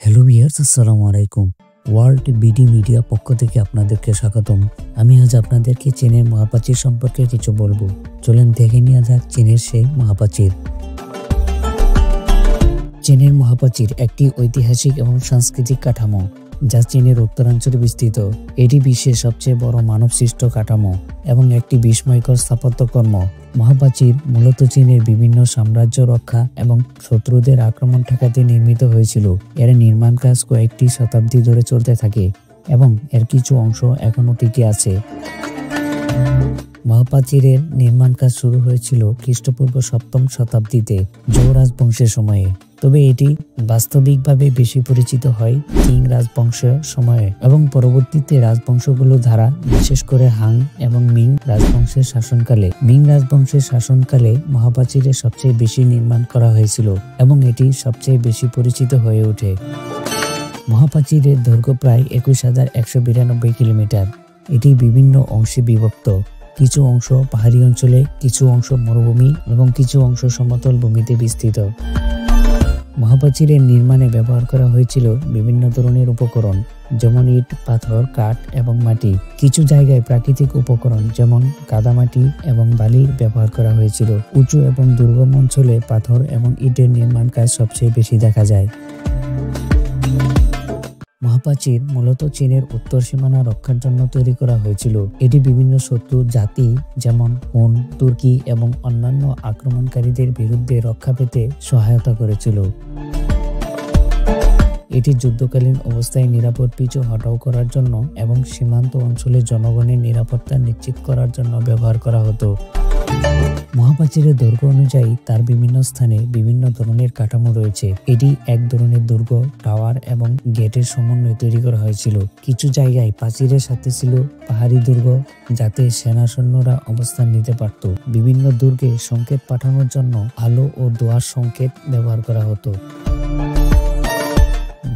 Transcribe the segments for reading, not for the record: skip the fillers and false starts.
Hello viewers, আসসালামু আলাইকুম। World BD media পক্ষ থেকে আপনাদেরকে স্বাগতম। আমি আজ আপনাদেরকে চীনের মহাপ্রাচীর সম্পর্কে কিছু বলবো। চলেন দেখে নেওয়া যাক চীনের সেই মহাপ্রাচীর। চীনের মহাপ্রাচীর একটি ঐতিহাসিক এবং সাংস্কৃতিক কাঠামো যা চীনের উত্তরাঞ্চলে বিস্তৃত। এটি বিশ্বের সবচেয়ে বড় মানবসৃষ্ট কাঠামো এবং একটি বিস্ময়কর স্থাপত্যকর্ম। মহাপ্রাচীর মূলত চীনের বিভিন্ন সাম্রাজ্য রক্ষা এবং শত্রুদের আক্রমণ ঠেকাতে নির্মিত হয়েছিল। এর নির্মাণ কাজ কয়েকটি শতাব্দী ধরে চলতে থাকে এবং এর কিছু অংশ এখনও টিকে আছে। মহাপ্রাচীরের নির্মাণ কাজ শুরু হয়েছিল খ্রিস্টপূর্ব 7ম শতাব্দীতে জৌ রাজবংশের সময়ে, তবে এটি বাস্তবিকভাবে বেশি পরিচিত হয় চিং রাজবংশের সময়ে এবং পরবর্তীতে রাজবংশগুলো দ্বারা, বিশেষ করে হাং এবং মিং রাজবংশের শাসনকালে। মিং রাজবংশের শাসনকালে মহাপ্রাচীরের সবচেয়ে বেশি নির্মাণ করা হয়েছিল এবং এটি সবচেয়ে বেশি পরিচিত হয়ে ওঠে। মহাপ্রাচীরের দৈর্ঘ্য প্রায় 21,192 কিলোমিটার। এটি বিভিন্ন অংশে বিভক্ত। কিছু অংশ পাহাড়ি অঞ্চলে, কিছু অংশ মরুভূমি এবং কিছু অংশ সমতল ভূমিতে বিস্তৃত। মহাপ্রাচীরের নির্মাণে ব্যবহার করা হয়েছিল বিভিন্ন ধরনের উপকরণ, যেমন ইট, পাথর, কাঠ এবং মাটি। কিছু জায়গায় প্রাকৃতিক উপকরণ যেমন কাদামাটি এবং বালি ব্যবহার করা হয়েছিল। উঁচু এবং দুর্গম অঞ্চলে পাথর এবং ইটের নির্মাণ কাজ সবচেয়ে বেশি দেখা যায়। মহাপ্রাচীর মূলত চীনের উত্তর সীমানা রক্ষার জন্য তৈরি করা হয়েছিল। এটি বিভিন্ন শত্রু জাতি যেমন হুন, তুর্কি এবং অন্যান্য আক্রমণকারীদের বিরুদ্ধে রক্ষা পেতে সহায়তা করেছিল। এটি যুদ্ধকালীন অবস্থায় নিরাপদ পিছু হটাও করার জন্য এবং সীমান্ত অঞ্চলে জনগণের নিরাপত্তা নিশ্চিত করার জন্য ব্যবহার করা হতো। মহাপ্রাচীরের দৈর্ঘ্য অনুযায়ী তার বিভিন্ন স্থানে বিভিন্ন ধরনের কাঠামো রয়েছে। এটি এক ধরনের দুর্গ, টাওয়ার এবং গেটের সমন্বয়ে তৈরি করা হয়েছিল। কিছু জায়গায় প্রাচীরের সাথে ছিল পাহাড়ি দুর্গ, যাতে সেনা সৈন্যরা অবস্থান নিতে পারত। বিভিন্ন দুর্গে সংকেত পাঠানোর জন্য আলো ও দোয়ার সংকেত ব্যবহার করা হতো।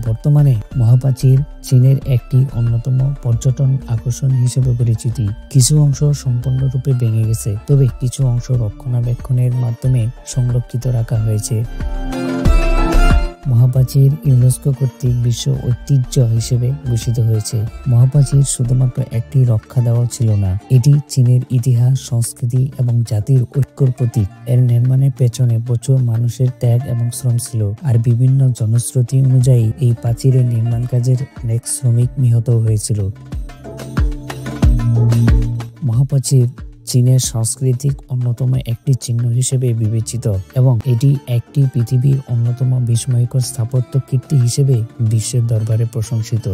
বর্তমানে মহাপ্রাচীর চীনের একটি অন্যতম পর্যটন আকর্ষণ হিসেবে পরিচিত। কিছু অংশ সম্পূর্ণরূপে ভেঙে গেছে, তবে কিছু অংশ রক্ষণাবেক্ষণের মাধ্যমে সংরক্ষিত রাখা হয়েছে। মহাপ্রাচীর ইউনেস্কো কর্তৃক বিশ্ব ঐতিহ্য হিসেবে ঘোষিত হয়েছে। মহাপ্রাচীর শুধুমাত্র একটি রক্ষা দেওয়া ছিল না, এটি চীনের ইতিহাস, সংস্কৃতি এবং জাতির ঐক্যর প্রতীক। এর নির্মাণের পেছনে প্রচুর মানুষের ত্যাগ এবং শ্রম ছিল, আর বিভিন্ন জনশ্রুতি অনুযায়ী এই প্রাচীরের নির্মাণ কাজের অনেক শ্রমিক নিহত হয়েছিল। মহাপ্রাচীর চীনের সাংস্কৃতিক অন্যতম একটি চিহ্ন হিসেবে বিবেচিত এবং এটি একটি পৃথিবীর অন্যতম বিস্ময়কর স্থাপত্য কীর্তি হিসেবে বিশ্বের দরবারে প্রশংসিত।